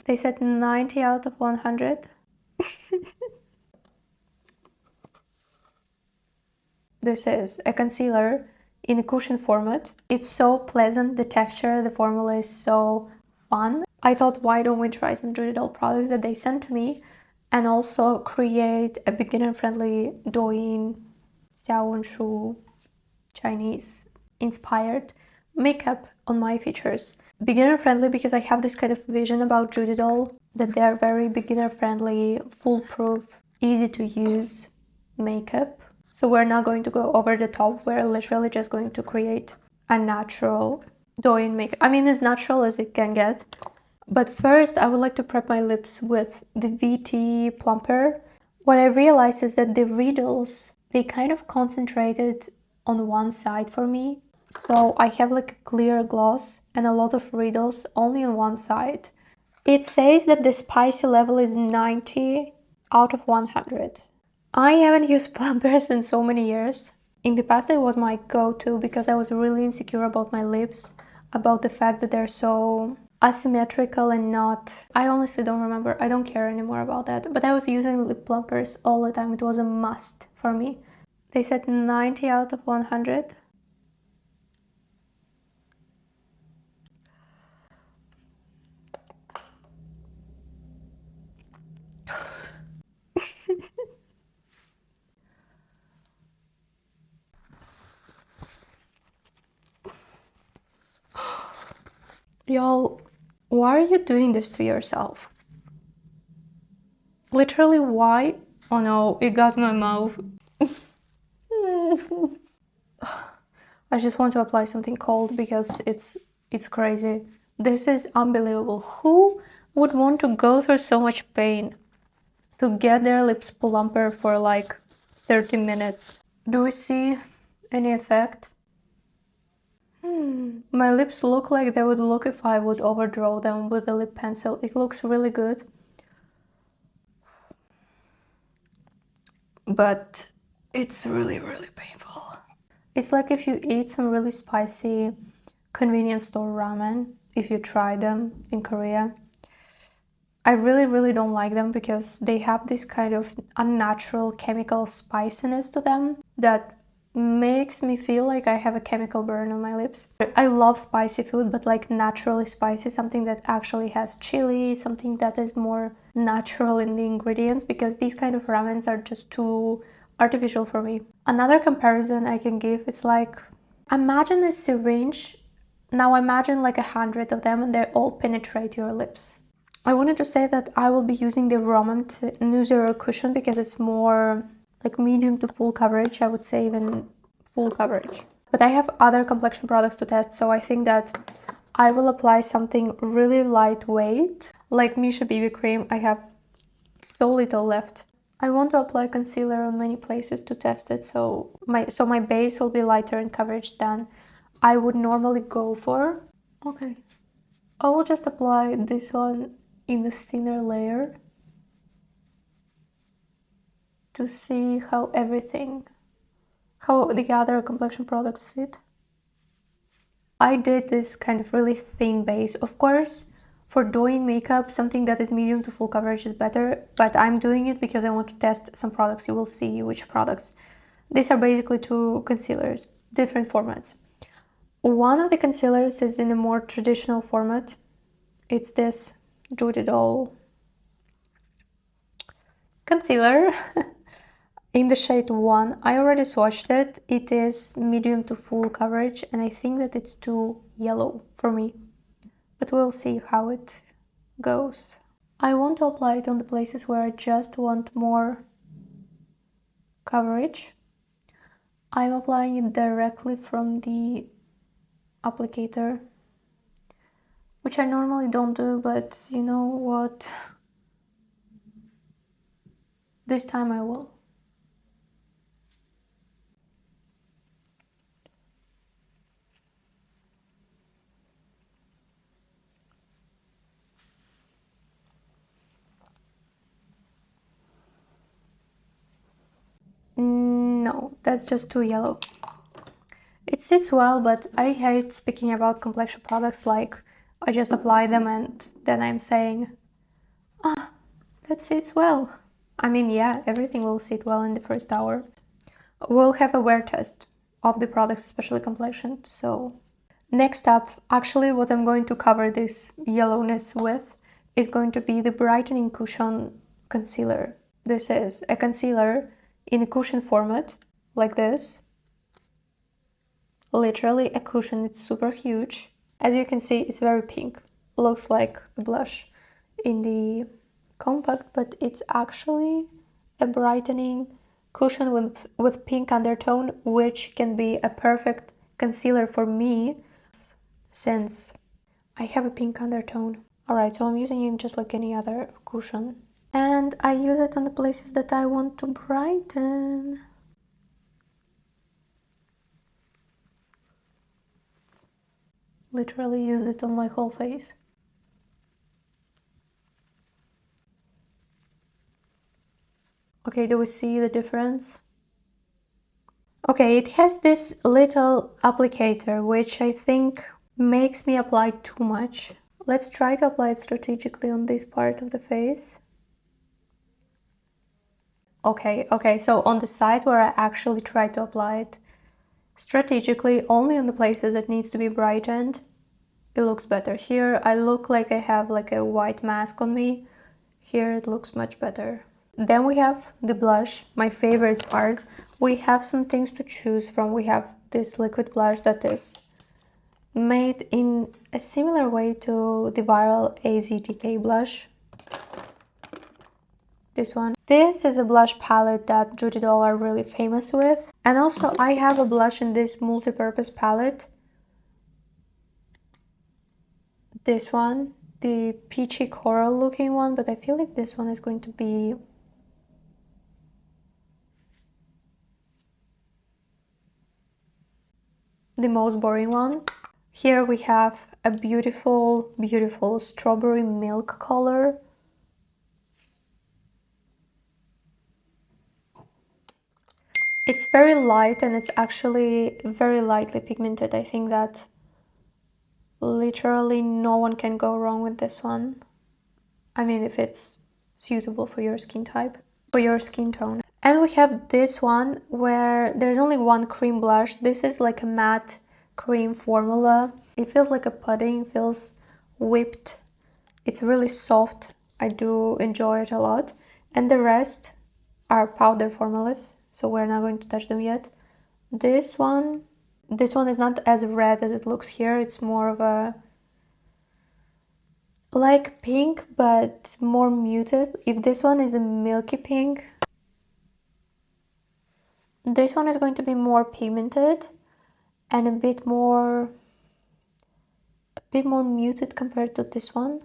They said 90 out of 100. This is a concealer in a cushion format. It's so pleasant, the texture, the formula is so fun. I thought, why don't we try some Judydoll products that they sent to me and also create a beginner-friendly douyin, xiaowenshu, Chinese inspired makeup on my features. Beginner friendly because I have this kind of vision about Judydoll, that they're very beginner friendly, foolproof, easy to use makeup. So we're not going to go over the top, we're literally just going to create a natural douyin makeup. I mean, as natural as it can get. But first I would like to prep my lips with the VT Plumper. What I realized is that the Reedles, they kind of concentrated on one side for me. So I have like a clear gloss and a lot of Reedles only on one side. It says that the spicy level is 90 out of 100. I haven't used plumpers in so many years. In the past it was my go-to because I was really insecure about my lips, about the fact that they're so asymmetrical and not... I honestly don't remember, I don't care anymore about that. But I was using lip plumpers all the time, it was a must for me. They said 90 out of 100. Y'all, why are you doing this to yourself? Literally, why? Oh no, it got my mouth. I just want to apply something cold because it's crazy. This is unbelievable. Who would want to go through so much pain to get their lips plumper for like 30 minutes? Do we see any effect? My lips look like they would look if I would overdraw them with a lip pencil. It looks really good. But it's really, really painful. It's like if you eat some really spicy convenience store ramen, if you try them in Korea. I really, really don't like them because they have this kind of unnatural chemical spiciness to them that makes me feel like I have a chemical burn on my lips. I love spicy food, but like naturally spicy, something that actually has chili, something that is more natural in the ingredients, because these kind of ramens are just too artificial for me. Another comparison I can give is like, imagine a syringe. Now imagine like 100 of them and they all penetrate your lips. I wanted to say that I will be using the Rednote New Zero Cushion because it's more like medium to full coverage, I would say even full coverage. But I have other complexion products to test, so I think that I will apply something really lightweight, like MISSHA BB cream. I have so little left. I want to apply concealer on many places to test it, so my base will be lighter in coverage than I would normally go for. Okay, I will just apply this one in the thinner layer to see how the other complexion products sit. I did this kind of really thin base. Of course, for doing makeup, something that is medium to full coverage is better, but I'm doing it because I want to test some products. You will see which products. These are basically two concealers, different formats. One of the concealers is in a more traditional format. It's this Judydoll concealer in the shade 1. I already swatched it. It is medium to full coverage and I think that it's too yellow for me. But we'll see how it goes. I want to apply it on the places where I just want more coverage. I'm applying it directly from the applicator, which I normally don't do, but you know what? This time I will. No, that's just too yellow. It sits well, but I hate speaking about complexion products like I just apply them and then I'm saying Ah, that sits well. I mean, yeah, everything will sit well in the first hour. We'll have a wear test of the products, especially complexion. So next up, actually what I'm going to cover this yellowness with is going to be the brightening cushion concealer. This is a concealer in a cushion format, like this. Literally a cushion, it's super huge. As you can see, it's very pink. Looks like a blush in the compact, but it's actually a brightening cushion with pink undertone, which can be a perfect concealer for me since I have a pink undertone. Alright, so I'm using it just like any other cushion. And I use it on the places that I want to brighten. Literally use it on my whole face. Okay, do we see the difference? Okay, it has this little applicator, which I think makes me apply too much. Let's try to apply it strategically on this part of the face. Okay, so on the side where I actually try to apply it strategically, only on the places that needs to be brightened, it looks better. Here I look like I have like a white mask on me. Here it looks much better. Then we have the blush, my favorite part. We have some things to choose from. We have this liquid blush that is made in a similar way to the viral AZTK blush. This one. This is a blush palette that Judydoll are really famous with. And also I have a blush in this multi-purpose palette. This one, the peachy coral looking one, but I feel like this one is going to be the most boring one. Here we have a beautiful, beautiful strawberry milk color. It's very light and it's actually very lightly pigmented. I think that literally no one can go wrong with this one. I mean, if it's suitable for your skin type, for your skin tone. And we have this one where there's only one cream blush. This is like a matte cream formula. It feels like a pudding, feels whipped. It's really soft. I do enjoy it a lot. And the rest are powder formulas, so we're not going to touch them yet. This one is not as red as it looks here. It's more of a like pink, but more muted. If this one is a milky pink, this one is going to be more pigmented and a bit more muted compared to this one,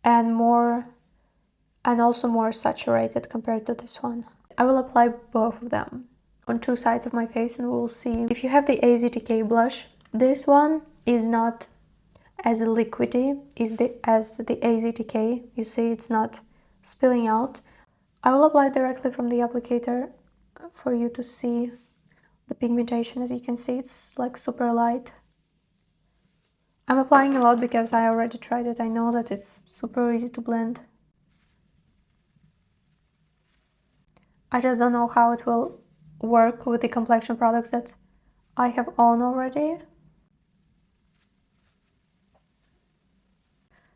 and also more saturated compared to this one. I will apply both of them on two sides of my face and we'll see. If you have the AZTK blush, this one is not as liquidy as the AZTK. You see it's not spilling out. I will apply directly from the applicator for you to see the pigmentation. As you can see, it's like super light. I'm applying a lot because I already tried it. I know that it's super easy to blend. I just don't know how it will work with the complexion products that I have on already.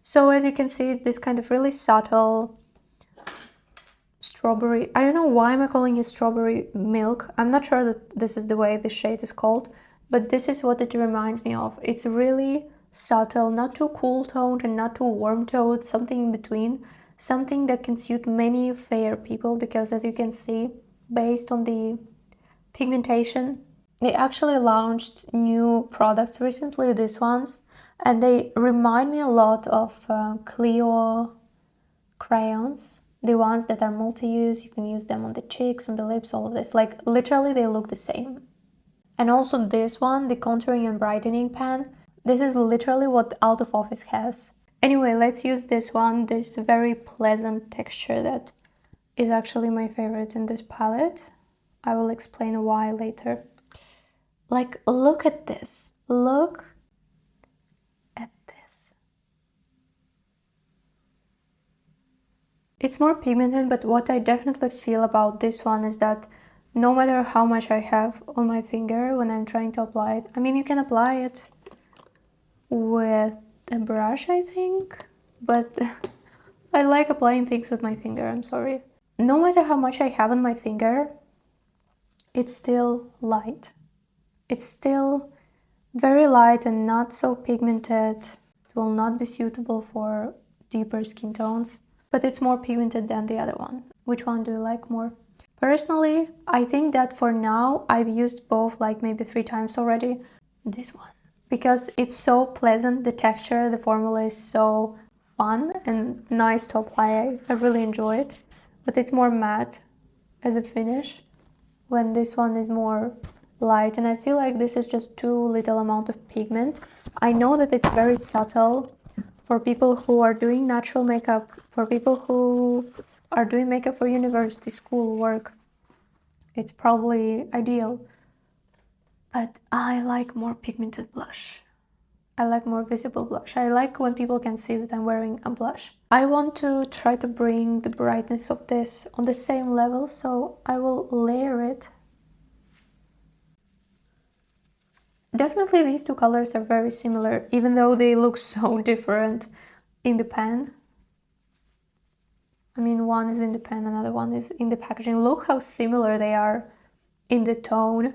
So as you can see, this kind of really subtle strawberry, I don't know why am I calling it strawberry milk. I'm not sure that this is the way the shade is called, but this is what it reminds me of. It's really subtle, not too cool toned and not too warm toned, something in between, something that can suit many fair people, because as you can see, based on the pigmentation, they actually launched new products recently, these ones, and they remind me a lot of Clio crayons, the ones that are multi-use. You can use them on the cheeks, on the lips, all of this. Like literally they look the same. And also this one, the contouring and brightening pan, this is literally what Out of Office has. Anyway, let's use this one, this very pleasant texture that is actually my favorite in this palette. I will explain why later. Like, look at this. Look at this. It's more pigmented, but what I definitely feel about this one is that no matter how much I have on my finger when I'm trying to apply it, I mean, you can apply it with a brush, I think, but I like applying things with my finger, I'm sorry. No matter how much I have on my finger, it's still light. It's still very light and not so pigmented. It will not be suitable for deeper skin tones, but it's more pigmented than the other one. Which one do you like more? Personally, I think that for now, I've used both like maybe 3 times already. This one. Because it's so pleasant, the texture, the formula is so fun and nice to apply. I really enjoy it. But it's more matte as a finish, when this one is more light, and I feel like this is just too little amount of pigment. I know that it's very subtle for people who are doing natural makeup, for people who are doing makeup for university, school, work. It's probably ideal, but I like more pigmented blush. I like more visible blush. I like when people can see that I'm wearing a blush. I want to try to bring the brightness of this on the same level, so I will layer it. Definitely these two colors are very similar, even though they look so different in the pan. I mean, one is in the pan, another one is in the packaging. Look how similar they are in the tone.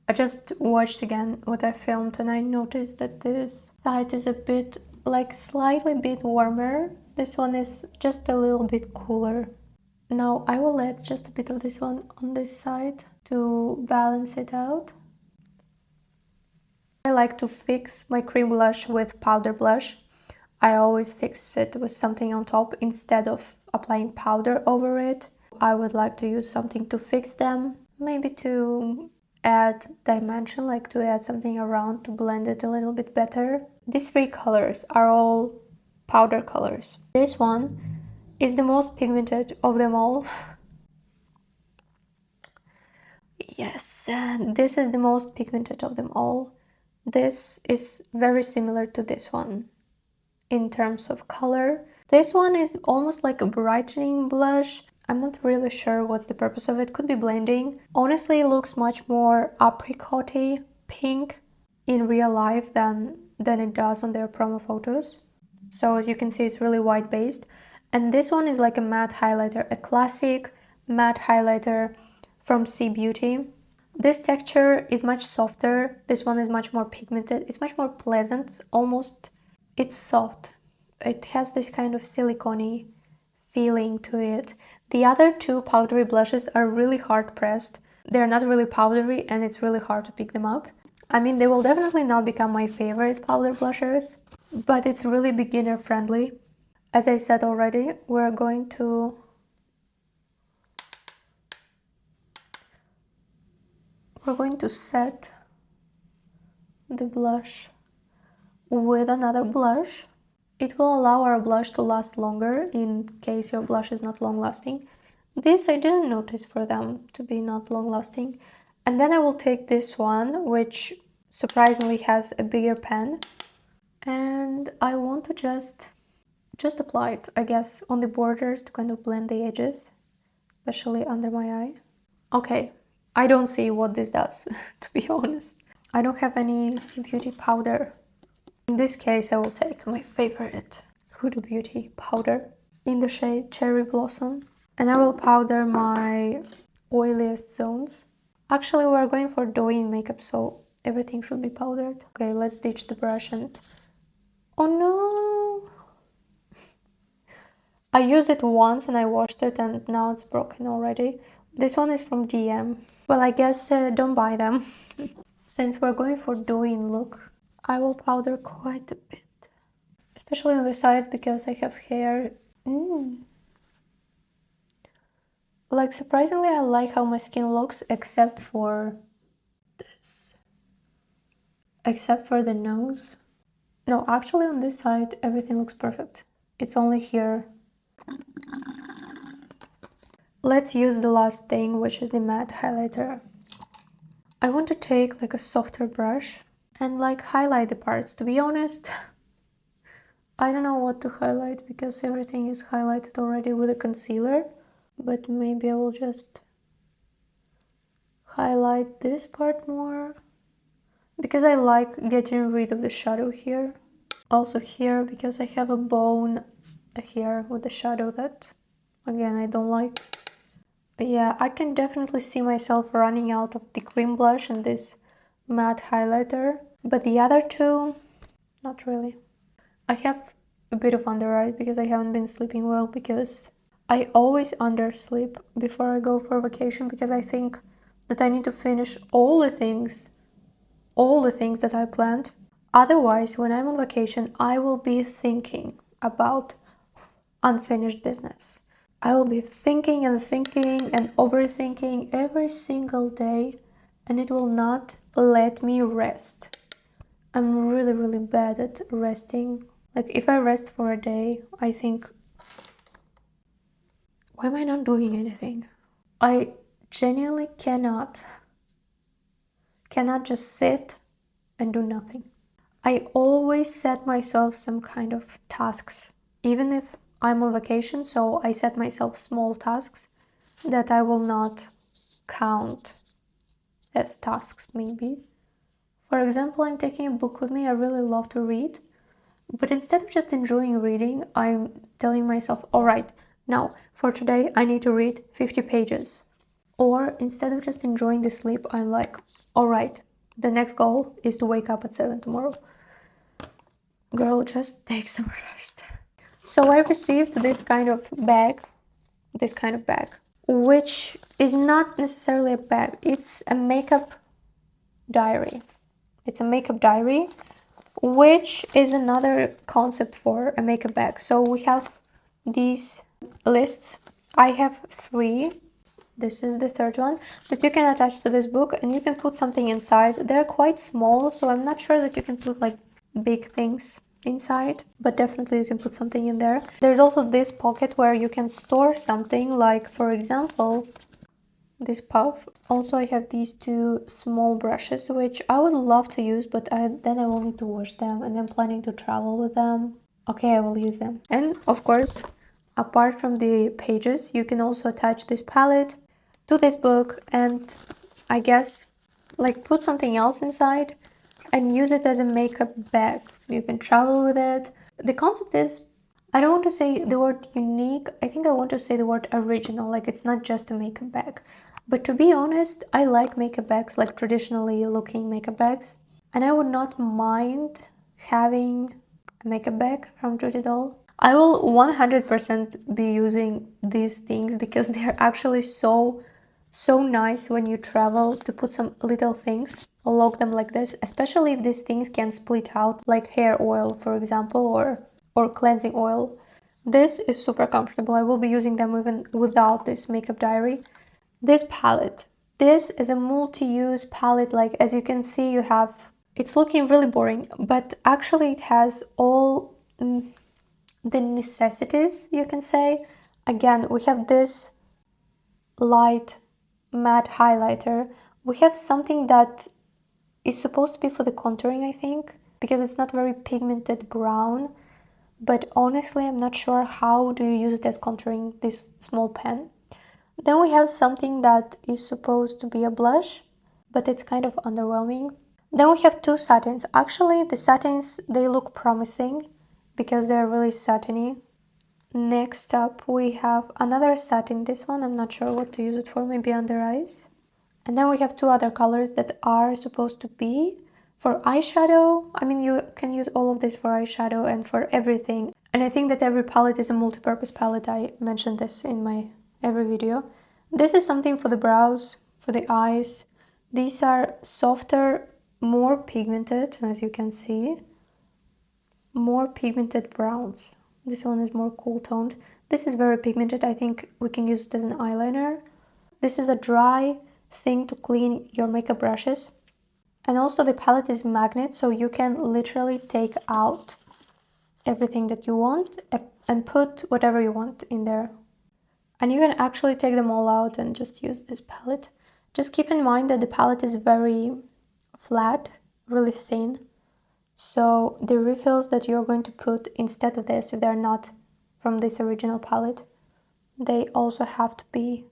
I just watched again what I filmed and I noticed that this side is a bit, like slightly bit warmer. This one is just a little bit cooler. Now I will add just a bit of this one on this side to balance it out. I like to fix my cream blush with powder blush. I always fix it with something on top instead of applying powder over it. I would like to use something to fix them, maybe to add dimension, like to add something around to blend it a little bit better. These 3 colors are all powder colors. This one is the most pigmented of them all. Yes, this is the most pigmented of them all. This is very similar to this one in terms of color. This one is almost like a brightening blush. I'm not really sure what's the purpose of it. Could be blending. Honestly, it looks much more apricot-y pink in real life than it does on their promo photos. So as you can see, it's really white based. And this one is like a matte highlighter, a classic matte highlighter from cbeauty. This texture is much softer. This one is much more pigmented. It's much more pleasant, almost. It's soft. It has this kind of silicone-y feeling to it. The other 2 powdery blushes are really hard pressed. They're not really powdery and it's really hard to pick them up. I mean, they will definitely not become my favorite powder blushers, but it's really beginner friendly. As I said already, we're going to set the blush with another blush. It will allow our blush to last longer in case your blush is not long lasting. This I didn't notice for them to be not long lasting. And then I will take this one, which surprisingly has a bigger pen, and I want to just apply it, I guess, on the borders to kind of blend the edges, especially under my eye. Okay, I don't see what this does, to be honest. I don't have any cbeauty powder. In this case, I will take my favorite Huda Beauty powder in the shade Cherry Blossom, and I will powder my oiliest zones. Actually, we're going for douyin makeup, so everything should be powdered. Okay, let's ditch the brush and... Oh no! I used it once and I washed it and now it's broken already. This one is from DM. Well, I guess don't buy them. Since we're going for douyin look, I will powder quite a bit. Especially on the sides because I have hair. Like, surprisingly, I like how my skin looks except for this. Except for the nose. No, actually on this side, everything looks perfect. It's only here. Let's use the last thing, which is the matte highlighter. I want to take like a softer brush and like highlight the parts. To be honest, I don't know what to highlight because everything is highlighted already with a concealer, but maybe I will just highlight this part more because I like getting rid of the shadow here. Also here because I have a bone here with the shadow that, again, I don't like. But yeah, I can definitely see myself running out of the cream blush and this matte highlighter, but the other two, not really. I have a bit of under eyes because I haven't been sleeping well, because I always undersleep before I go for vacation because I think that I need to finish all the things that I planned. Otherwise, when I'm on vacation, I will be thinking about unfinished business. I will be thinking and thinking and overthinking every single day, and it will not let me rest. I'm really, really bad at resting. Like, if I rest for a day, I think, why am I not doing anything? I genuinely cannot just sit and do nothing. I always set myself some kind of tasks, even if I'm on vacation, so I set myself small tasks that I will not count as tasks, maybe. For example, I'm taking a book with me I really love to read, but instead of just enjoying reading, I'm telling myself, all right, now for today I need to read 50 pages. Or instead of just enjoying the sleep, I'm like, all right, the next goal is to wake up at 7 tomorrow. Girl, just take some rest. So I received this kind of bag, which is not necessarily a bag, it's a makeup diary. It's a makeup diary, which is another concept for a makeup bag. So we have these lists. I have 3. This is the 3rd one that you can attach to this book, and you can put something inside. They're quite small, so I'm not sure that you can put like big things inside, but definitely you can put something in there. There's also this pocket where you can store something, like for example this puff. Also, I have these 2 small brushes, which I would love to use, but then I will need to wash them, and I'm planning to travel with them. Okay, I will use them. And of course, apart from the pages, you can also attach this palette to this book, and I guess like put something else inside and use it as a makeup bag. You can travel with it. The concept is, I don't want to say the word unique, I think I want to say the word original, like it's not just a makeup bag. But to be honest, I like makeup bags, like traditionally looking makeup bags, and I would not mind having a makeup bag from Judydoll. I will 100% be using these things because they're actually so nice when you travel, to put some little things, lock them like this, especially if these things can split out, like hair oil, for example, or cleansing oil. This is super comfortable. I will be using them even without this makeup diary. This palette. This is a multi-use palette. Like, as you can see, you have, it's looking really boring, but actually it has all the necessities, you can say. Again, we have this light matte highlighter. We have something that is supposed to be for the contouring, I think, because it's not very pigmented brown, but honestly I'm not sure how do you use it as contouring, this small pen. Then we have something that is supposed to be a blush, but it's kind of underwhelming. Then we have 2 satins. Actually, the satins, they look promising because they're really satiny. Next up, we have another satin. This one, I'm not sure what to use it for, maybe under eyes. And then we have 2 other colors that are supposed to be for eyeshadow. I mean, you can use all of this for eyeshadow and for everything. And I think that every palette is a multi-purpose palette. I mentioned this in my every video. This is something for the brows, for the eyes. These are softer, more pigmented, as you can see. More pigmented browns. This one is more cool toned. This is very pigmented. I think we can use it as an eyeliner. This is a dry thing to clean your makeup brushes. And also the palette is magnet, so you can literally take out everything that you want and put whatever you want in there. And you can actually take them all out and just use this palette. Just keep in mind that the palette is very flat, really thin. So the refills that you're going to put instead of this, if they're not from this original palette, they also have to be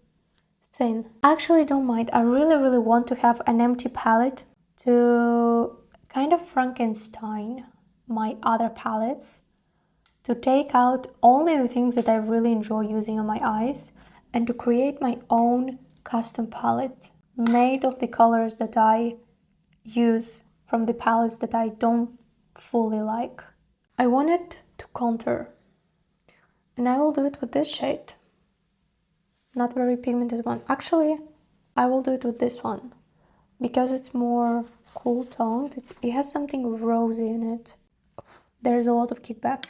thin. I actually don't mind. I really want to have an empty palette to kind of Frankenstein my other palettes, to take out only the things that I really enjoy using on my eyes, and to create my own custom palette made of the colors that I use from the palettes that I don't fully like. I wanted to contour, and I will do it with this shade. Not very pigmented one. Actually, I will do it with this one because it's more cool toned. It has something rosy in it. There's a lot of kickback.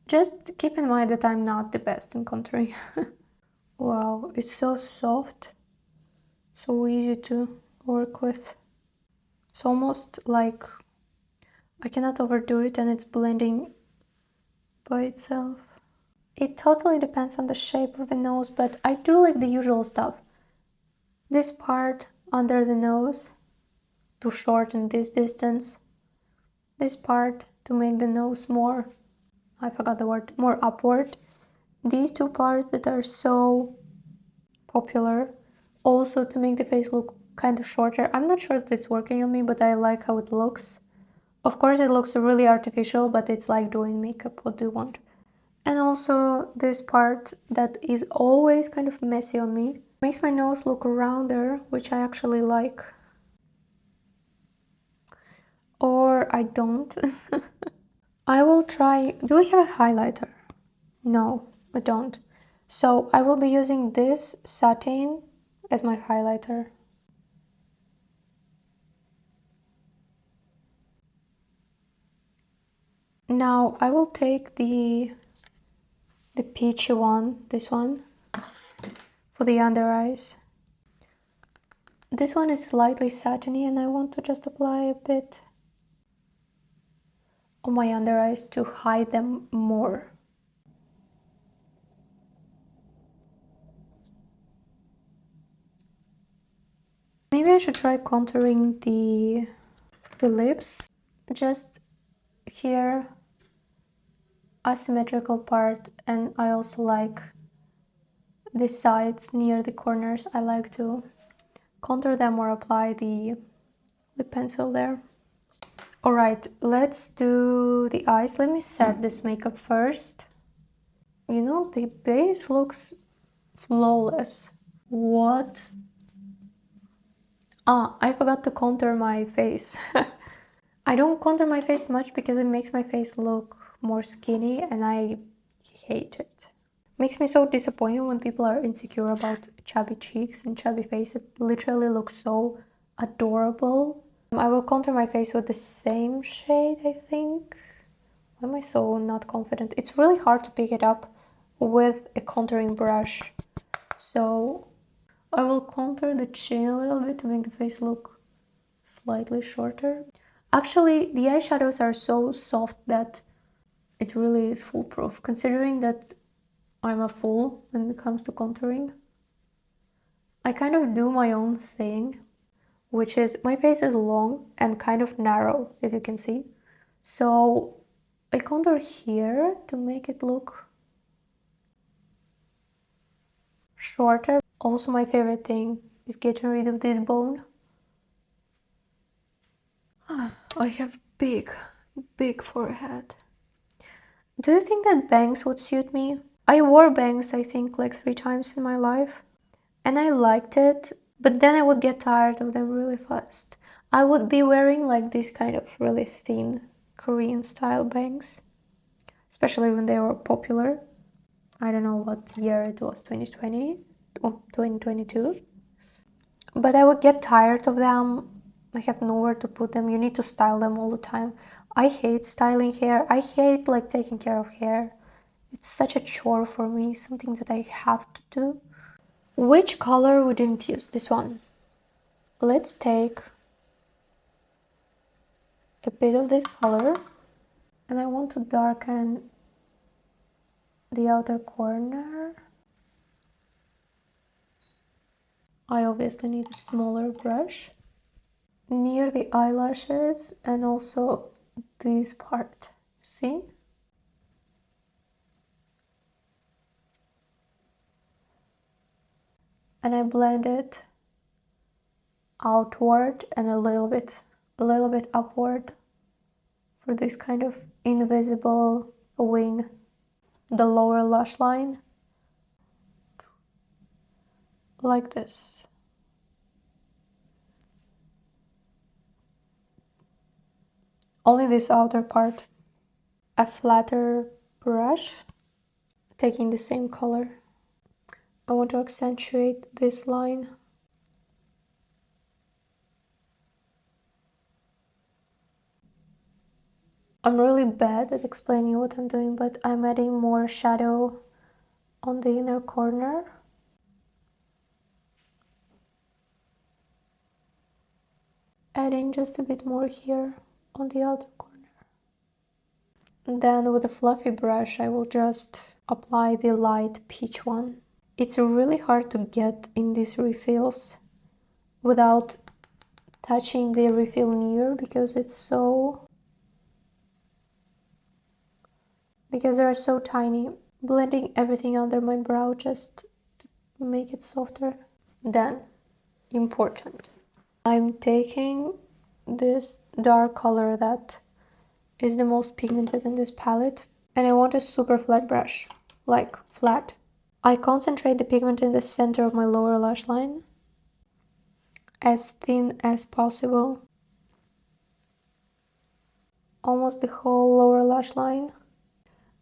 Just keep in mind that I'm not the best in contouring. Wow, it's so soft, so easy to work with. It's almost like I cannot overdo it and it's blending by itself. It totally depends on the shape of the nose, but I do like the usual stuff. This part under the nose to shorten this distance. This part to make the nose more, I forgot the word, more upward. These two parts that are so popular, also to make the face look kind of shorter. I'm not sure that it's working on me, but I like how it looks. Of course it looks really artificial, but it's like doing makeup. What do you want? And also this part that is always kind of messy on me. Makes my nose look rounder, which I actually like. Or I don't. I will try... Do we have a highlighter? No, I don't. So I will be using this satin as my highlighter. Now I will take the peachy one, this one, for the under eyes. This one is slightly satiny and I want to just apply a bit on my under eyes to hide them more. Maybe I should try contouring the lips. Just here, asymmetrical part, and I also like the sides near the corners. I like to contour them or apply the pencil there. Alright, let's do the eyes. Let me set this makeup first. You know, the base looks flawless. What? Ah, I forgot to contour my face. I don't contour my face much because it makes my face look more skinny and I hate it. Makes me so disappointed when people are insecure about chubby cheeks and chubby face. It literally looks so adorable. I will contour my face with the same shade, I think. Why am I so not confident? It's really hard to pick it up with a contouring brush. So I will contour the chin a little bit to make the face look slightly shorter. Actually, the eyeshadows are so soft that it really is foolproof, considering that I'm a fool when it comes to contouring. I kind of do my own thing, which is my face is long and kind of narrow, as you can see. So I contour here to make it look shorter. Also, my favorite thing is getting rid of this bone. I have big forehead. Do you think that bangs would suit me? I wore bangs, I think, like 3 times in my life. And I liked it, but then I would get tired of them really fast. I would be wearing like these kind of really thin Korean style bangs, especially when they were popular. I don't know what year it was, 2020 or 2022. But I would get tired of them. I have nowhere to put them. You need to style them all the time. I hate styling hair. I hate like taking care of hair. It's such a chore for me, something that I have to do. Which color we didn't use? This one. Let's take a bit of this color and I want to darken the outer corner. I obviously need a smaller brush. near the eyelashes and also this part, see? And I blend it outward and a little bit upward for this kind of invisible wing, the lower lash line, like this. Only this outer part. A flatter brush, taking the same color. I want to accentuate this line. I'm really bad at explaining what I'm doing, but I'm adding more shadow on the inner corner. Adding just a bit more here on the outer corner. And then with a fluffy brush, I will just apply the light peach one. It's really hard to get in these refills without touching the refill near because they're so tiny. Blending everything under my brow just to make it softer. Then, important, I'm taking this dark color that is the most pigmented in this palette, and I want a super flat brush, like flat. I concentrate the pigment in the center of my lower lash line, as thin as possible, almost the whole lower lash line.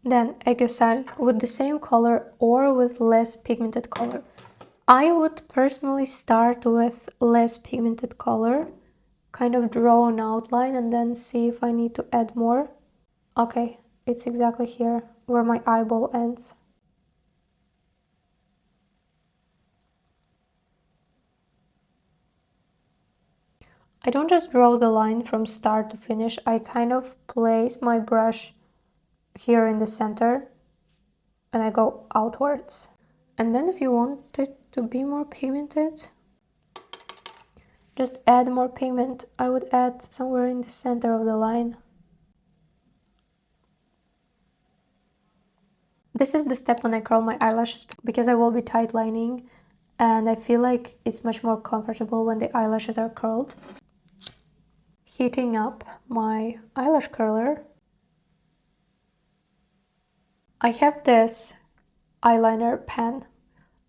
Then yesstyle with the same color or with less pigmented color. I would personally start with less pigmented color, kind of draw an outline and then see if I need to add more. Okay, it's exactly here where my eyeball ends. I don't just draw the line from start to finish, I kind of place my brush here in the center and I go outwards. And then if you want it to be more pigmented, just add more pigment. I would add somewhere in the center of the line. This is the step when I curl my eyelashes because I will be tight lining and I feel like it's much more comfortable when the eyelashes are curled. Heating up my eyelash curler. I have this eyeliner pen,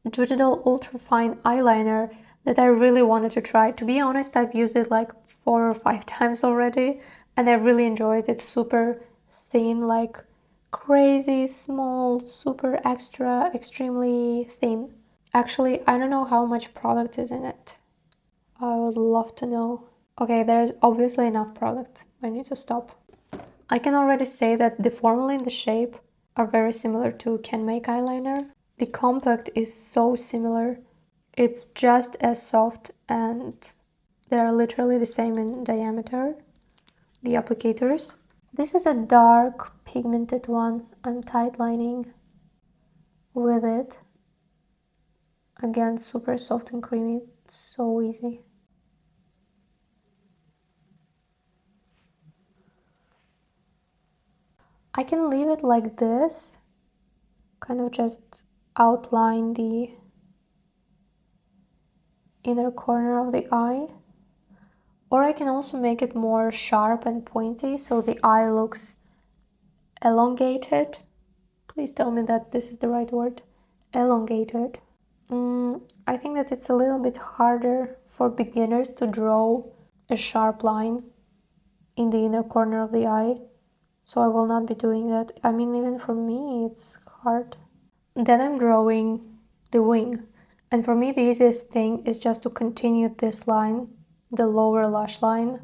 Judydoll Ultra Fine Eyeliner, that I really wanted to try. To be honest, I've used it like 4 or 5 times already and I really enjoy it. It's super thin, like crazy small, super extra, extremely thin. Actually, I don't know how much product is in it. I would love to know. Okay, there's obviously enough product. I need to stop. I can already say that the formula and the shape are very similar to Can Make eyeliner. The compact is so similar. It's just as soft and they're literally the same in diameter, the applicators. This is a dark pigmented one. I'm tight lining with it. Again, super soft and creamy. It's so easy. I can leave it like this, kind of just outline the inner corner of the eye. Or I can also make it more sharp and pointy so the eye looks elongated. Please tell me that this is the right word. Elongated. I think that it's a little bit harder for beginners to draw a sharp line in the inner corner of the eye. So I will not be doing that. I mean, even for me, it's hard. Then I'm drawing the wing. And for me, the easiest thing is just to continue this line, the lower lash line.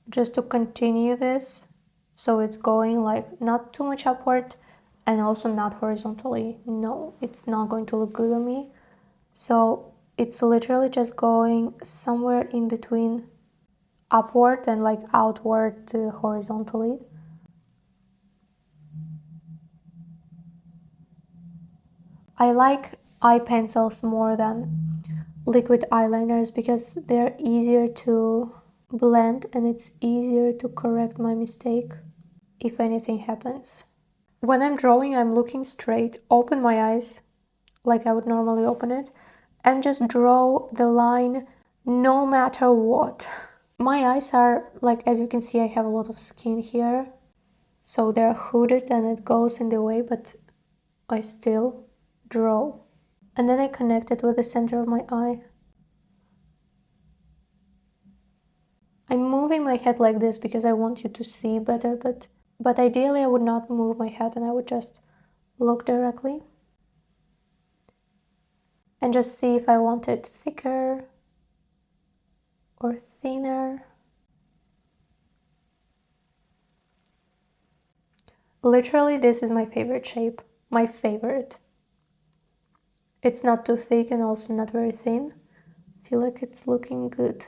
Just to continue this. So it's going like not too much upward and also not horizontally. No, it's not going to look good on me. So it's literally just going somewhere in between upward and like outward horizontally. I like eye pencils more than liquid eyeliners because they're easier to blend and it's easier to correct my mistake if anything happens. When I'm drawing, I'm looking straight, open my eyes like I would normally open it, and just draw the line no matter what. My eyes are, like, as you can see, I have a lot of skin here, so they're hooded and it goes in the way, but I still draw. And then I connect it with the center of my eye. I'm moving my head like this because I want you to see better, but ideally I would not move my head and I would just look directly and just see if I want it thicker or thinner. Literally, this is my favorite shape. My favorite. It's not too thick and also not very thin. I feel like it's looking good.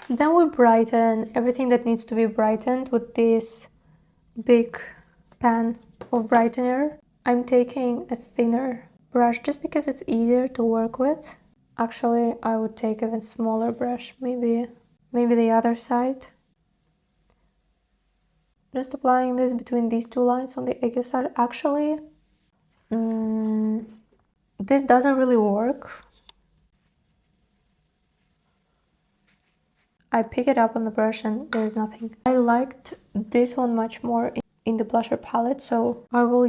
Then we brighten everything that needs to be brightened with this big pan of brightener. I'm taking a thinner brush just because it's easier to work with. Actually, I would take even smaller brush, maybe the other side. Just applying this between these two lines on the egg side. Actually, this doesn't really work. I pick it up on the brush and there's nothing. I liked this one much more in the blusher palette, so I will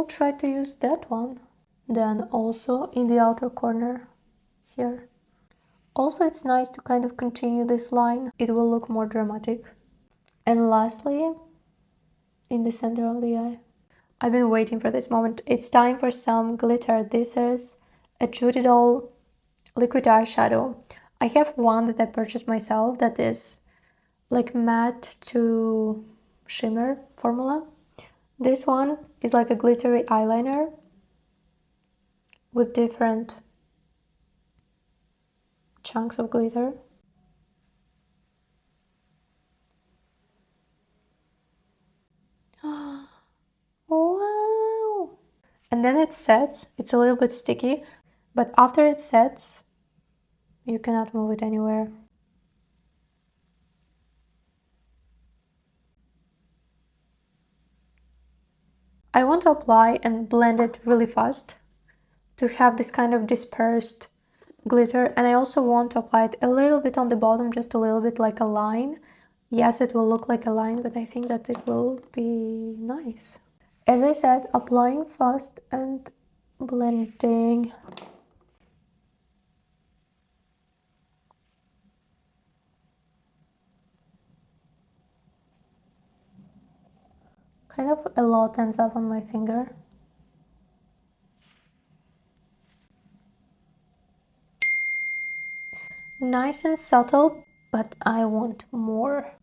try to use that one. Then also in the outer corner here. Also, it's nice to kind of continue this line. It will look more dramatic. And lastly, in the center of the eye. I've been waiting for this moment. It's time for some glitter. This is a Judydoll liquid eyeshadow. I have one that I purchased myself that is like matte to shimmer formula. This one is like a glittery eyeliner with different chunks of glitter. Wow! And then it sets. It's a little bit sticky, but after it sets, you cannot move it anywhere. I want to apply and blend it really fast to have this kind of dispersed glitter, and I also want to apply it a little bit on the bottom, just a little bit like a line. Yes, it will look like a line, but I think that it will be nice. As I said, applying fast and blending. Kind of a lot ends up on my finger. Nice and subtle, but I want more.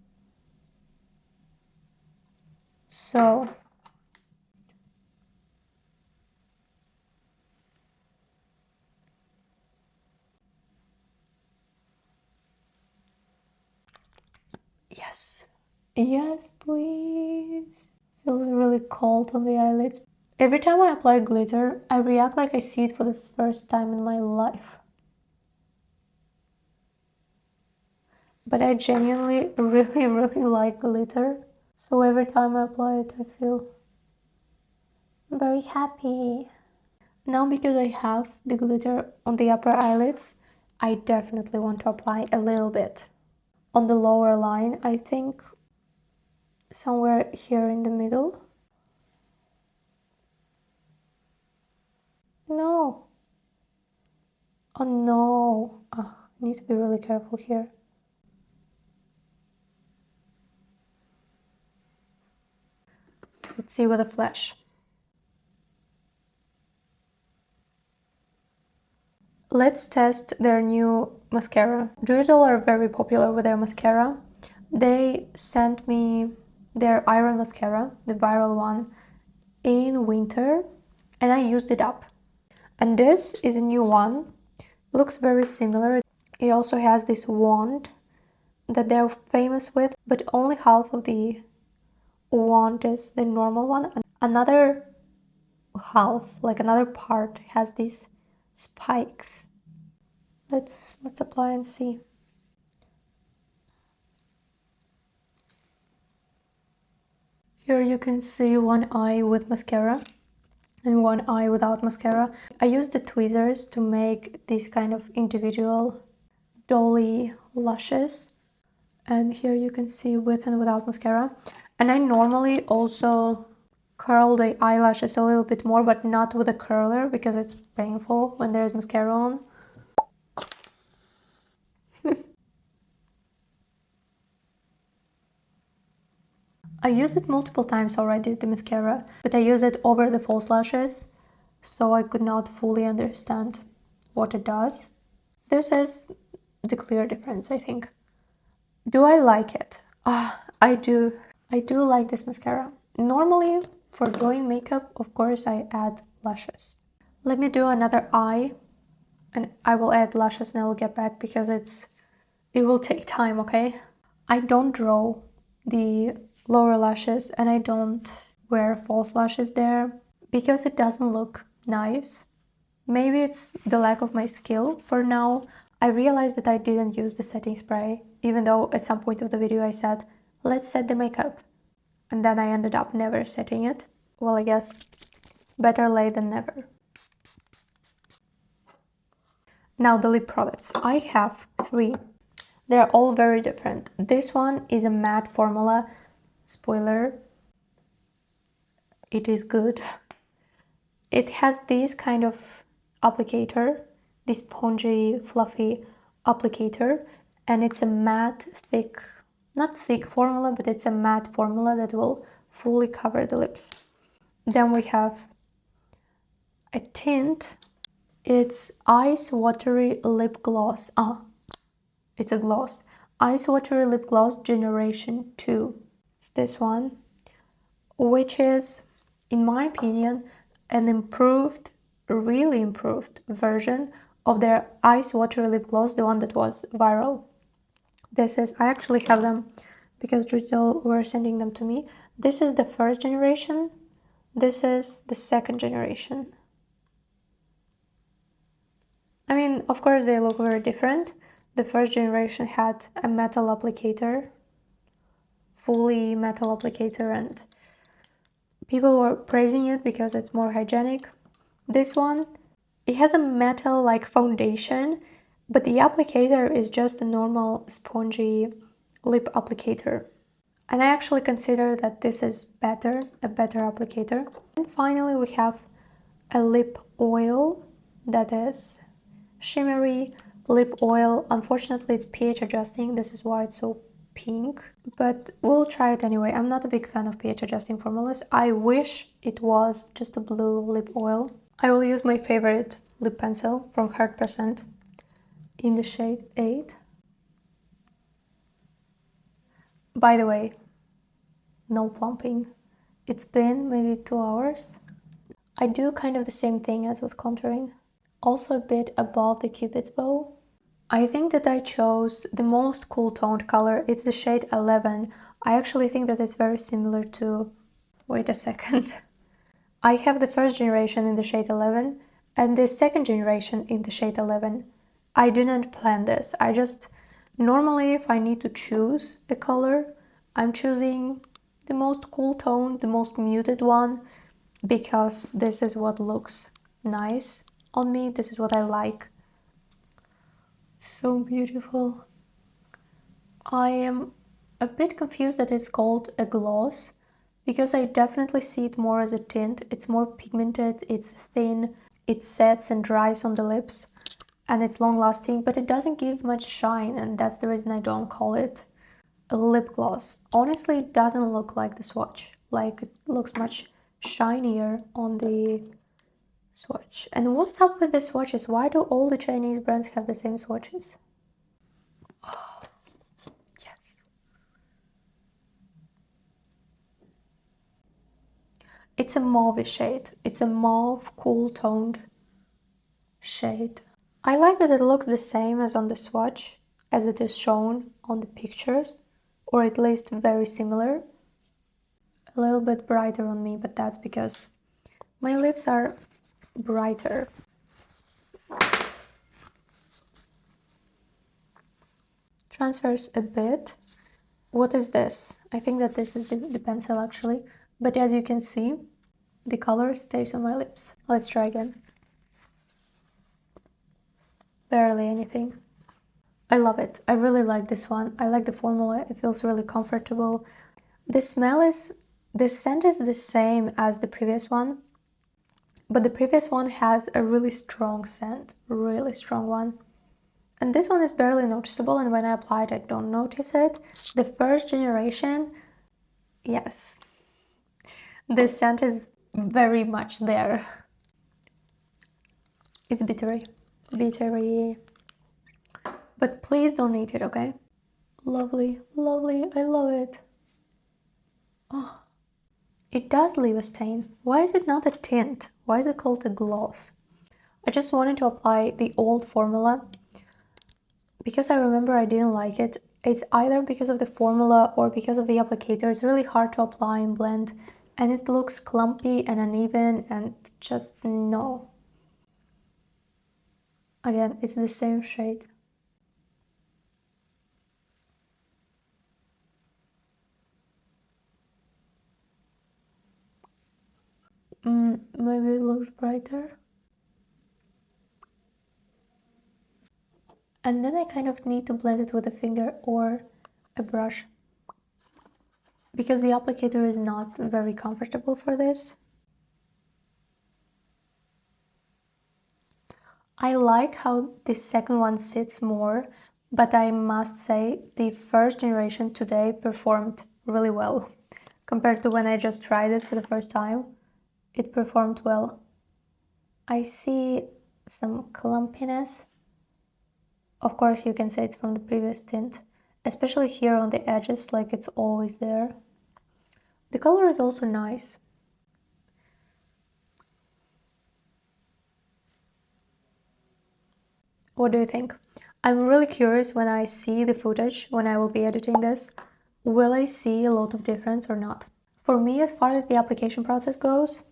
So yes, yes, please. Feels really cold on the eyelids. Every time I apply glitter, I react like I see it for the first time in my life. But I genuinely really like glitter. So every time I apply it, I feel very happy. Now because I have the glitter on the upper eyelids, I definitely want to apply a little bit on the lower line. I think somewhere here in the middle. No. Oh no. Oh, I need to be really careful here. Let's see with a flash. Let's test their new mascara. Judydoll are very popular with their mascara. They sent me their Iron Mascara, the viral one, in winter, and I used it up. And this is a new one. Looks very similar. It also has this wand that they're famous with, but only half of the wand is the normal one. Another half, like another part, has this spikes. Let's apply and see. Here you can see one eye with mascara and one eye without mascara. I used the tweezers to make these kind of individual dolly lashes. And here you can see with and without mascara. And I normally also curl the eyelashes a little bit more, but not with a curler because it's painful when there's mascara on. I used it multiple times already, the mascara, but I used it over the false lashes, so I could not fully understand what it does. This is the clear difference, I think. Do I like it? I do. I do like this mascara. Normally, for doing makeup, of course, I add lashes. Let me do another eye, and I will add lashes and I will get back because it will take time, okay? I don't draw the lower lashes and I don't wear false lashes there because it doesn't look nice. Maybe it's the lack of my skill. For now, I realized that I didn't use the setting spray, even though at some point of the video I said, let's set the makeup. And then I ended up never setting it. Well, I guess better late than never. Now the lip products. I have 3. They're all very different. This one is a matte formula. Spoiler, it is good. It has this kind of applicator, this spongy, fluffy applicator, and it's a matte, thick, not thick formula, but it's a matte formula that will fully cover the lips. Then we have a tint. It's Ice Watery Lip Gloss. It's a gloss. Ice Watery Lip Gloss Generation 2. It's this one, which is, in my opinion, an improved, really improved version of their Ice Watery Lip Gloss, the one that was viral. This is, I actually have them because Judydoll were sending them to me. This is the first generation. This is the second generation. I mean, of course, they look very different. The first generation had a metal applicator, fully metal applicator, and people were praising it because it's more hygienic. This one, it has a metal-like foundation, but the applicator is just a normal spongy lip applicator. And I actually consider that this is better, a better applicator. And finally, we have a lip oil that is shimmery lip oil. Unfortunately, it's pH adjusting. This is why it's so pink, but we'll try it anyway. I'm not a big fan of pH adjusting formulas. I wish it was just a blue lip oil. I will use my favorite lip pencil from 100% in the shade 8. By the way, no plumping. It's been maybe 2 hours. I do kind of the same thing as with contouring. Also a bit above the Cupid's bow. I think that I chose the most cool toned color. It's the shade 11. I actually think that it's very similar to... Wait a second. I have the first generation in the shade 11 and the second generation in the shade 11. I didn't plan this. I just... Normally, if I need to choose a color, I'm choosing the most cool tone, the most muted one, because this is what looks nice on me. This is what I like. So beautiful. I am a bit confused that it's called a gloss because I definitely see it more as a tint. It's more pigmented, it's thin, it sets and dries on the lips, and it's long lasting, but it doesn't give much shine, and that's the reason I don't call it a lip gloss. Honestly, it doesn't look like the swatch. Like, it looks much shinier on the swatch. And what's up with the swatches? Why do all the Chinese brands have the same swatches? Oh, yes. It's a mauve shade. It's a mauve, cool toned shade. I like that it looks the same as on the swatch, as it is shown on the pictures, or at least very similar. A little bit brighter on me, but that's because my lips are brighter. transfers a bit. What is this? I think that this is the pencil actually, but as you can see, the color stays on my lips. Let's try again. Barely anything. I love it. I really like this one. I like the formula. It feels really comfortable. The scent is the same as the previous one, but the previous one has a really strong scent, really strong one. And this one is barely noticeable, and when I apply it, I don't notice it. The first generation, yes, the scent is very much there. It's bittery, bittery. But please don't eat it, okay? Lovely, lovely, I love it. Oh, it does leave a stain. Why is it not a tint? Why is it called a gloss? I just wanted to apply the old formula because I remember I didn't like it. It's either because of the formula or because of the applicator. It's really hard to apply and blend, and it looks clumpy and uneven and just no. Again, it's the same shade. Maybe it looks brighter. And then I kind of need to blend it with a finger or a brush, because the applicator is not very comfortable for this. I like how the second one sits more, but I must say the first generation today performed really well. Compared to when I just tried it for the first time, it performed well. I see some clumpiness. Of course, you can say it's from the previous tint, especially here on the edges, like it's always there. The color is also nice. What do you think? I'm really curious when I see the footage, when I will be editing this, will I see a lot of difference or not? For me, as far as the application process goes,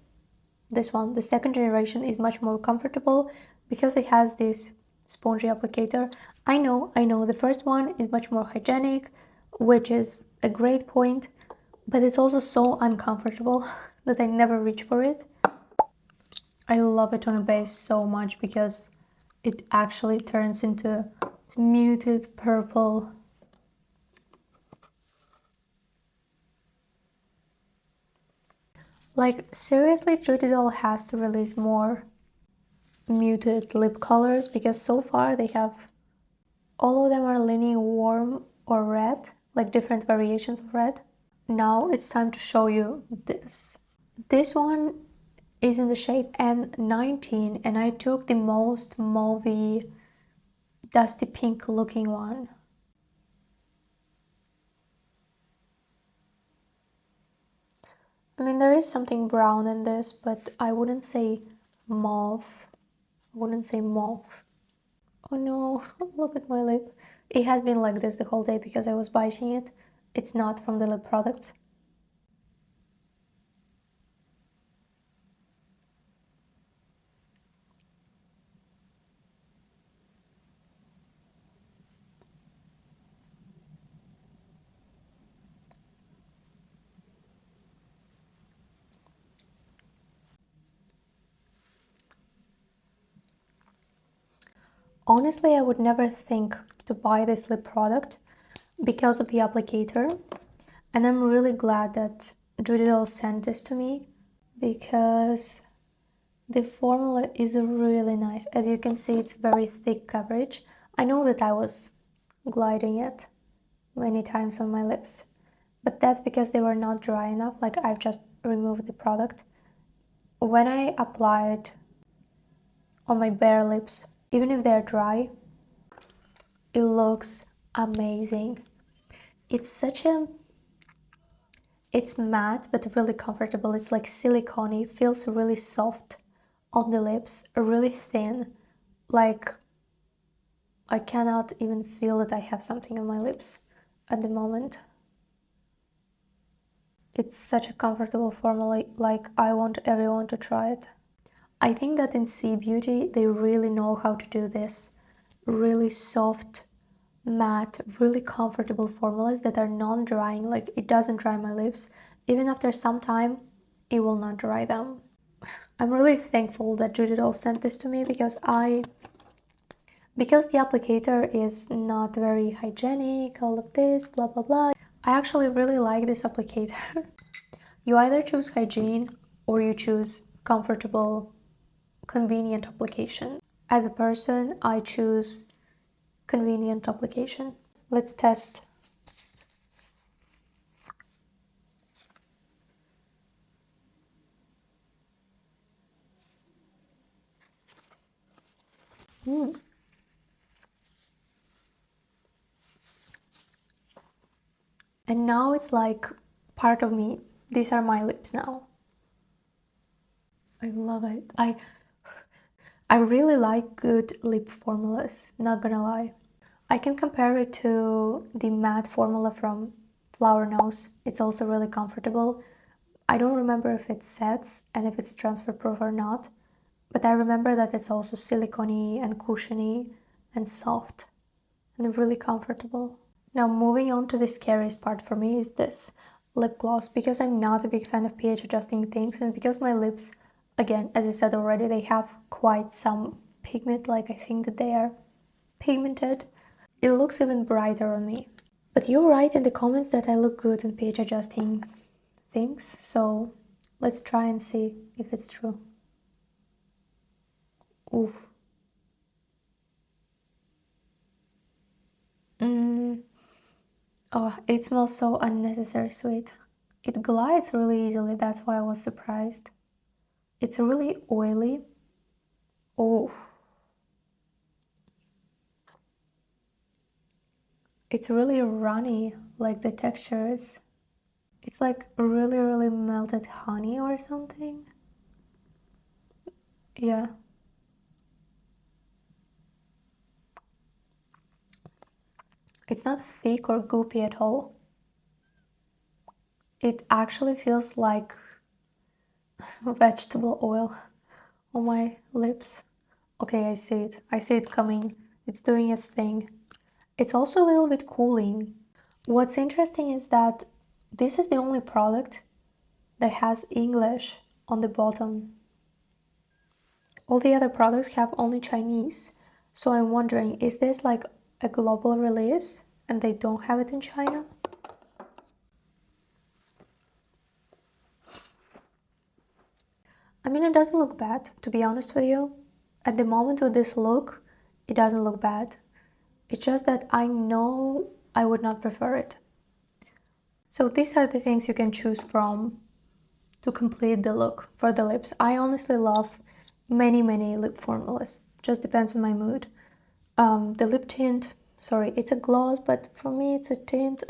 this one, the second generation, is much more comfortable because it has this spongy applicator. I know, the first one is much more hygienic, which is a great point, but it's also so uncomfortable that I never reach for it. I love it on a base so much because it actually turns into muted purple. Like, seriously, Judydoll has to release more muted lip colors because so far they have, all of them are leaning warm or red, like different variations of red. Now it's time to show you this. This one is in the shade N19, and I took the most mauvey, dusty pink looking one. I mean, there is something brown in this, but I wouldn't say mauve. I wouldn't say mauve. Oh no, look at my lip. It has been like this the whole day because I was biting it. It's not from the lip product. Honestly, I would never think to buy this lip product because of the applicator, and I'm really glad that Judydoll sent this to me because the formula is really nice. As you can see, it's very thick coverage. I know that I was gliding it many times on my lips, but that's because they were not dry enough. Like, I've just removed the product. When I apply it on my bare lips, even if they're dry, it looks amazing. It's matte but really comfortable. It's like silicone-y, feels really soft on the lips, really thin. Like, I cannot even feel that I have something on my lips at the moment. It's such a comfortable formula, like I want everyone to try it. I think that in cbeauty they really know how to do this. Really soft, matte, really comfortable formulas that are non-drying. Like, it doesn't dry my lips. Even after some time, it will not dry them. I'm really thankful that Judydoll sent this to me because the applicator is not very hygienic, all of this, blah blah blah. I actually really like this applicator. You either choose hygiene or you choose comfortable, convenient application. As a person, I choose convenient application. Let's test. And now it's like part of me. These are my lips now. I love it. I really like good lip formulas, not gonna lie. I can compare it to the matte formula from Flower Nose. It's also really comfortable. I don't remember if it sets and if it's transfer proof or not, but I remember that it's also silicone-y and cushiony and soft and really comfortable. Now moving on to the scariest part for me is this lip gloss, because I'm not a big fan of pH adjusting things and because my lips, again, as I said already, they have quite some pigment, like I think that they are pigmented. It looks even brighter on me. But you write in the comments that I look good in pH adjusting things, so let's try and see if it's true. Oof. Oh, it smells so unnecessary sweet. It glides really easily, that's why I was surprised. It's really oily. Oh. It's really runny, like the textures. It's like really, really melted honey or something. Yeah. It's not thick or goopy at all. It actually feels like vegetable oil on my lips. Okay, I see it. I see it coming. It's doing its thing. It's also a little bit cooling. What's interesting is that this is the only product that has English on the bottom. All the other products have only Chinese. So I'm wondering, is this like a global release and they don't have it in China? I mean, it doesn't look bad, to be honest with you. At the moment with this look, it doesn't look bad. It's just that I know I would not prefer it. So these are the things you can choose from to complete the look for the lips. I honestly love many lip formulas. Just depends on my mood. The lip tint, sorry, it's a gloss, but for me it's a tint.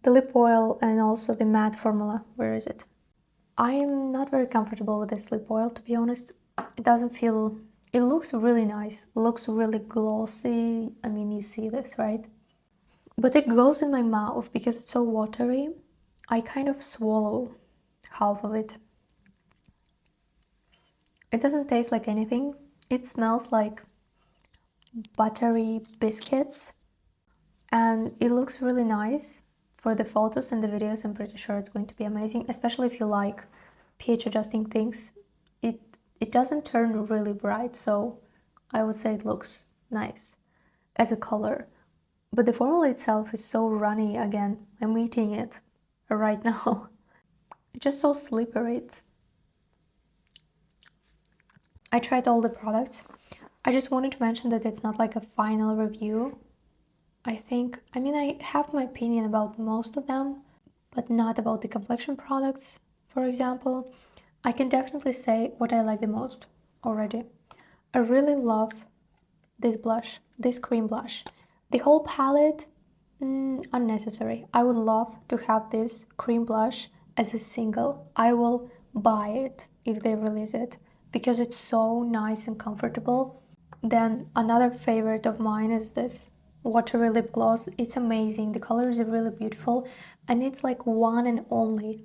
The lip oil and also the matte formula. Where is it? I'm not very comfortable with this lip oil, to be honest. It doesn't feel... It looks really nice, looks really glossy. I mean, you see this, right? But it goes in my mouth because it's so watery. I kind of swallow half of it. It doesn't taste like anything. It smells like buttery biscuits. And it looks really nice. For the photos and the videos, I'm pretty sure it's going to be amazing, especially if you like pH adjusting things. It doesn't turn really bright, so I would say it looks nice as a color. But the formula itself is so runny. Again, I'm eating it right now. It's just so slippery. I tried all the products. I just wanted to mention that it's not like a final review. I mean, I have my opinion about most of them, but not about the complexion products, for example. I can definitely say what I like the most already. I really love this blush, this cream blush. The whole palette, unnecessary. I would love to have this cream blush as a single. I will buy it if they release it because it's so nice and comfortable. Then another favorite of mine is this Watery Lip Gloss. It's amazing. The colors are really beautiful and it's like one and only.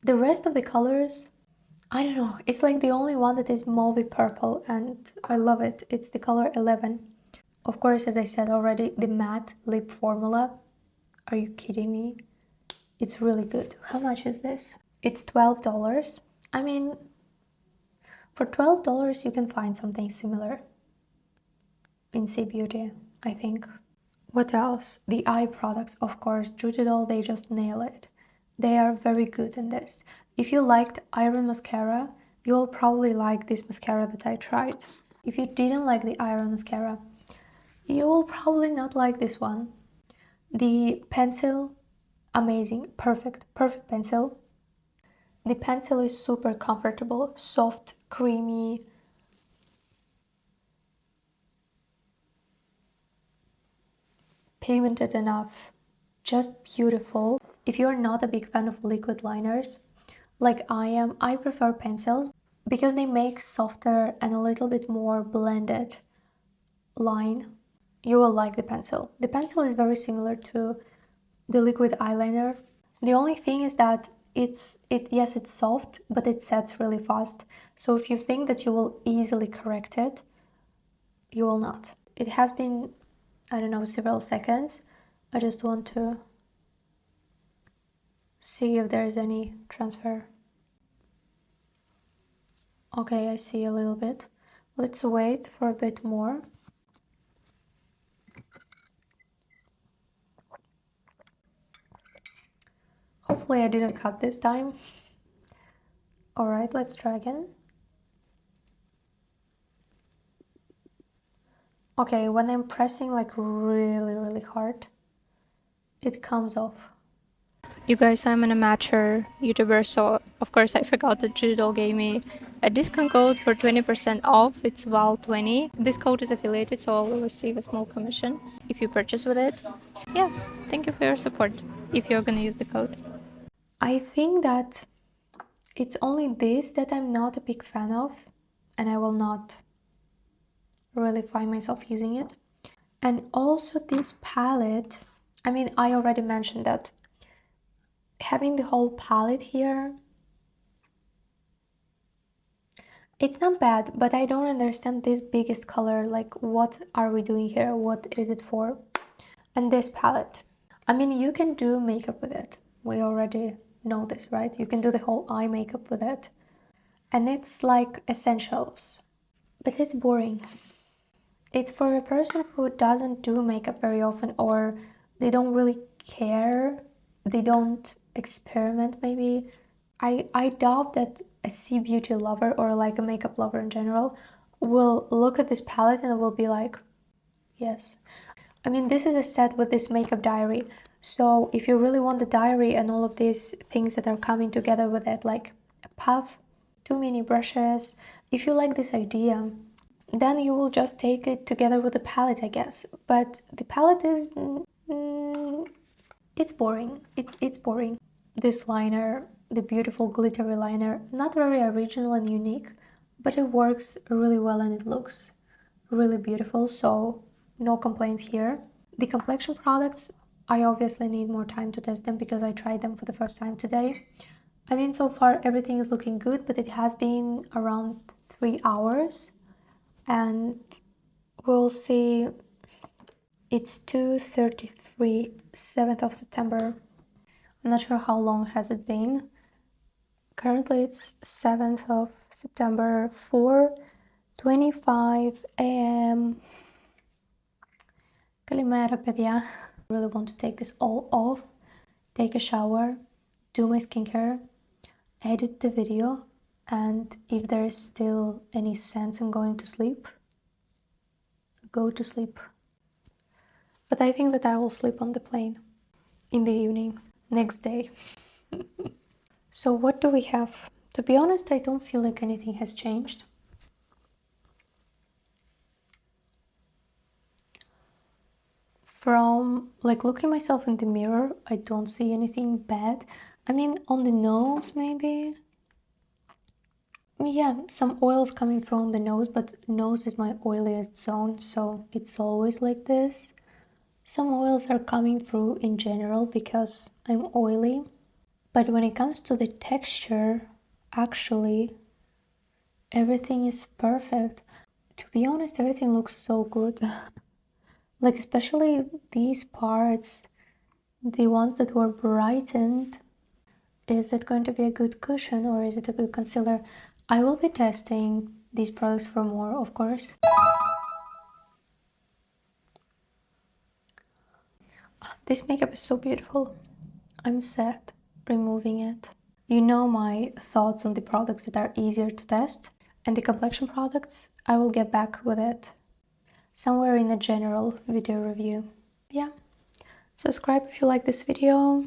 The rest of the colors, I don't know. It's like the only one that is mauve purple and I love it. It's the color 11. Of course, as I said already, the matte lip formula. Are you kidding me? It's really good. How much is this? It's $12. I mean, for $12 you can find something similar in cbeauty, I think. What else? The eye products, of course. Judydoll, they just nail it. They are very good in this. If you liked Iron Mascara, you'll probably like this mascara that I tried. If you didn't like the Iron Mascara, you will probably not like this one. The pencil, amazing, perfect pencil. The pencil is super comfortable, soft, creamy. Pigmented enough, just beautiful. If you're not a big fan of liquid liners, like I am, I prefer pencils because they make softer and a little bit more blended line. You will like the pencil. The pencil is very similar to the liquid eyeliner. The only thing is that yes, it's soft, but it sets really fast. So if you think that you will easily correct it, you will not. It has been, I don't know, several seconds. I just want to see if there's any transfer. Okay, I see a little bit. Let's wait for a bit more. Hopefully I didn't cut this time. All right, let's try again. Okay, when I'm pressing like really hard, it comes off. You guys, I'm an amateur YouTuber, so of course I forgot that Judydoll gave me a discount code for 20% off. It's VAL20. This code is affiliated, so I will receive a small commission if you purchase with it. Yeah, thank you for your support if you're gonna use the code. I think that it's only this that I'm not a big fan of, and I will not really find myself using it. And also this palette, I mean, I already mentioned that having the whole palette here, it's not bad, but I don't understand this biggest color. Like, what are we doing here? What is it for? And this palette, I mean, you can do makeup with it. We already know this, right? You can do the whole eye makeup with it. And it's like essentials, but it's boring. It's for a person who doesn't do makeup very often, or they don't really care, they don't experiment maybe. I doubt that a cbeauty lover or like a makeup lover in general will look at this palette and will be like, yes. I mean, this is a set with this makeup diary. So if you really want the diary and all of these things that are coming together with it, like a puff, 2 mini brushes, if you like this idea, then you will just take it together with the palette, I guess. But the palette is, it's boring. It's boring. This liner, the beautiful glittery liner, not very original and unique, but it works really well and it looks really beautiful, so no complaints here. The complexion products, I obviously need more time to test them because I tried them for the first time today. I mean, so far everything is looking good, but it has been around 3 hours and we'll see. It's 2:33, 7th of September. I'm not sure how long has it been. Currently it's 7th of September, 4:25 a.m. Kalimera, παιδιά. I really want to take this all off, take a shower, do my skincare, edit the video, and if there is still any sense in going to sleep, go to sleep. But I think that I will sleep on the plane in the evening, next day. So what do we have? To be honest, I don't feel like anything has changed. From like looking myself in the mirror, I don't see anything bad. I mean, on the nose maybe. Yeah, some oils coming from the nose, but nose is my oiliest zone, so it's always like this. Some oils are coming through in general because I'm oily. But when it comes to the texture, actually, everything is perfect. To be honest, everything looks so good. Like especially these parts, the ones that were brightened. Is it going to be a good cushion or is it a good concealer? I will be testing these products for more, of course. This makeup is so beautiful. I'm sad removing it. You know my thoughts on the products that are easier to test, and the complexion products, I will get back with it somewhere in a general video review. Yeah, subscribe if you like this video.